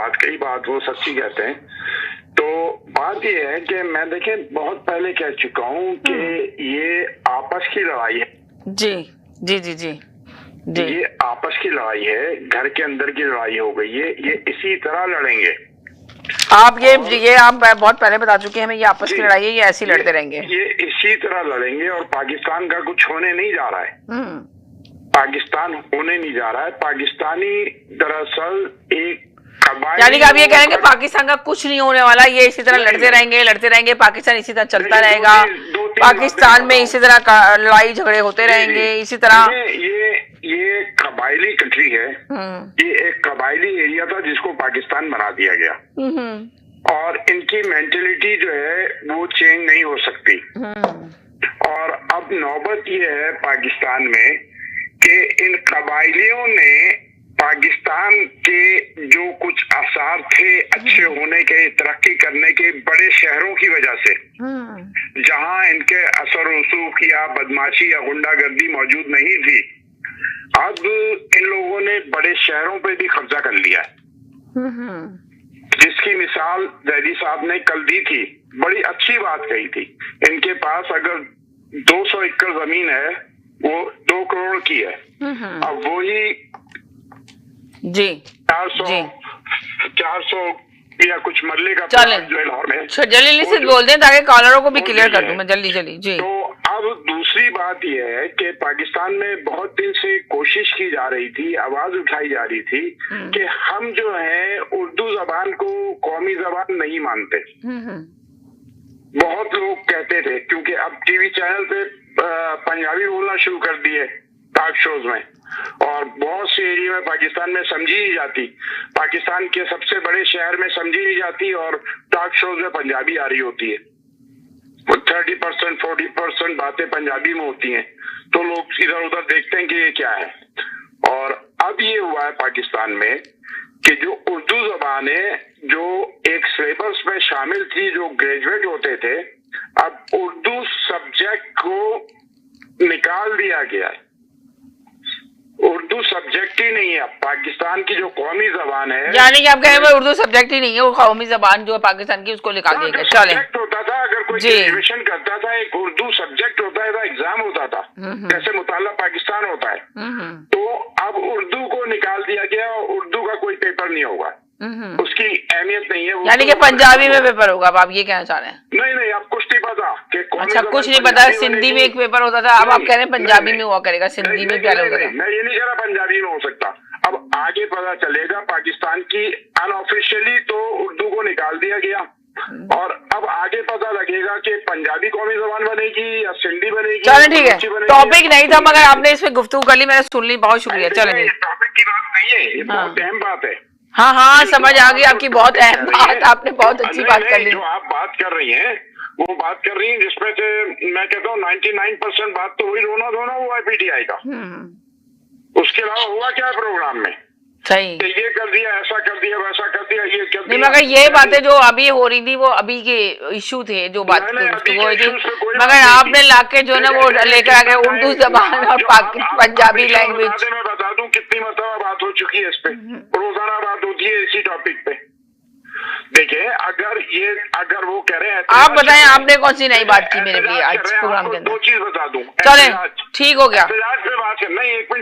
بات کہی، بات وہ سچی کہتے ہیں. تو بات یہ ہے کہ میں دیکھیں بہت پہلے کہہ چکا ہوں کہ یہ آپس کی لڑائی ہے. جی جی جی جی جی یہ آپس کی لڑائی ہے، گھر کے اندر کی لڑائی ہو گئی ہے. یہ اسی طرح لڑیں گے. آپ یہ آپ بہت پہلے بتا چکے ہیں ہمیں، یہ آپس کی لڑائی ہے، یہ ایسے ہی لڑتے رہیں گے. یہ اسی طرح لڑیں گے اور پاکستان کا کچھ ہونے نہیں جا رہا ہے. پاکستان ہونے نہیں جا رہا ہے. پاکستانی دراصل ایک قبائلی، یعنی کہ آپ یہ کہیں گے پاکستان کا کچھ نہیں ہونے والا، یہ اسی طرح لڑتے رہیں گے، پاکستان اسی طرح چلتا رہے گا، پاکستان میں اسی طرح لڑائی جھگڑے ہوتے رہیں گے اسی طرح. یہ قبائلی کنٹری ہے، یہ ایک قبائلی ایریا تھا جس کو پاکستان بنا دیا گیا، اور ان کی مینٹلٹی جو ہے وہ چینج نہیں ہو سکتی. اور اب نوبت یہ ہے پاکستان میں کہ ان قبائلیوں نے پاکستان کے جو کچھ آثار تھے اچھے ہونے کے، ترقی کرنے کے، بڑے شہروں کی وجہ سے، جہاں ان کے اثر و رسوخ یا بدماشی یا غنڈہ گردی موجود نہیں تھی، اب ان لوگوں نے بڑے شہروں پہ بھی قبضہ کر لیا ہے. جس کی مثال زیدی صاحب نے کل دی تھی، بڑی اچھی بات کہی تھی. ان کے پاس اگر 200 ایکڑ زمین ہے، وہ 2 کروڑ کی ہے. اب وہی جی 400 یا کچھ مرلے کا لاہور میں جلدی سے بول دیں تاکہ کالروں کو بھی کلیئر کر دوں میں جلدی. جی تو اب دوسری بات یہ ہے کہ پاکستان میں بہت دن سے کوشش کی جا رہی تھی، آواز اٹھائی جا رہی تھی کہ ہم جو ہیں اردو زبان کو قومی زبان نہیں مانتے. بہت لوگ کہتے تھے، کیونکہ اب ٹی وی چینل پہ پنجابی بولنا شروع کر دیے ٹاک شوز میں، اور بہت سے ایریا میں پاکستان میں سمجھی نہیں جاتی، پاکستان کے سب سے بڑے شہر میں سمجھی نہیں جاتی، اور ٹاک شوز میں پنجابی آ رہی ہوتی ہے. 30% 40% باتیں پنجابی میں ہوتی ہیں، تو لوگ ادھر ادھر دیکھتے ہیں کہ یہ کیا ہے. اور اب یہ ہوا ہے پاکستان میں کہ جو اردو زبان ہے، جو ایک سلیبس میں شامل تھی، جو گریجویٹ ہوتے تھے، اب اردو سبجیکٹ کو نکال دیا گیا ہے. اردو سبجیکٹ ہی نہیں ہے. اب پاکستان کی جو قومی زبان ہے، یعنی کہ آپ کہیں وہ اردو سبجیکٹ ہی نہیں ہے، وہ قومی زبان جو ہے پاکستان کی اس کو نکال دیا گیا. چلیں، سبجیکٹ ہوتا تھا، اگر کوئی گریجویشن کرتا تھا ایک اردو سبجیکٹ ہوتا تھا، ایگزام ہوتا تھا، جیسے مطالعہ پاکستان ہوتا ہے. تو اب اردو کو نکال دیا گیا، اور اردو کا کوئی پیپر نہیں ہوگا، اس کی اہمیت نہیں ہے. یعنی کہ پنجابی میں پیپر ہوگا. اب آپ یہ کہنا چاہ رہے ہیں؟ نہیں، اب کچھ نہیں پتا کہ اچھا، کچھ نہیں پتا. سندھی میں ایک پیپر ہوتا تھا، اب آپ کہہ رہے ہیں پنجابی میں ہوا کرے گا. سندھی میں کیا ہوگا؟ میں یہ نہیں کہہ رہا پنجابی میں ہو سکتا. اب آگے پتا چلے گا. پاکستان کی ان آفیشیلی تو اردو کو نکال دیا گیا، اور اب آگے پتا لگے گا کہ پنجابی قومی زبان بنے گی یا سندھی بنے گی. چلیں ٹھیک ہے، ٹاپک نہیں تھا مگر آپ نے اس پہ گفتگو کر لی، میں نے سن لی. بہت شکریہ. چلیں ٹاپک کی بات نہیں ہے، یہ بہت اہم بات ہے. ہاں سمجھ آ گئی آپ کی بہت اہم بات. آپ نے بہت اچھی بات کر لی. جو آپ بات کر رہی ہیں وہ بات کر رہی ہیں جس میں سے میں کہتا ہوں 99% بات تو وہی رونا دھونا ہوا ہے پی ٹی آئی کا. اس کے علاوہ ہوا کیا پروگرام میں؟ صحیح، یہ کر دیا، ایسا کر دیا، ویسا کر دیا، یہ کر نہیں دیا. مگر یہ باتیں جو ابھی ہو رہی تھی وہ ابھی کے ایشو تھے جو بات ہوئی تھی، مگر آپ نے لا کے جو ہے نا وہ لے کر آ گئے اردو زبان اور پنجابی لینگویج. میں بتا دوں کتنی مرتبہ بات ہو چکی ہے اس پہ، روزانہ بات ہوتی ہے اسی ٹاپک پہ. دیکھیں اگر وہ کہہ رہے ہیں، آپ بتائیں آپ نے کون سی نئی بات کی میرے لیے آج پروگرام کے اندر؟ 2 چیز بتا دوں. چلیں ٹھیک ہو گیا. احتجاج پہ بات کرنا، ایک منٹ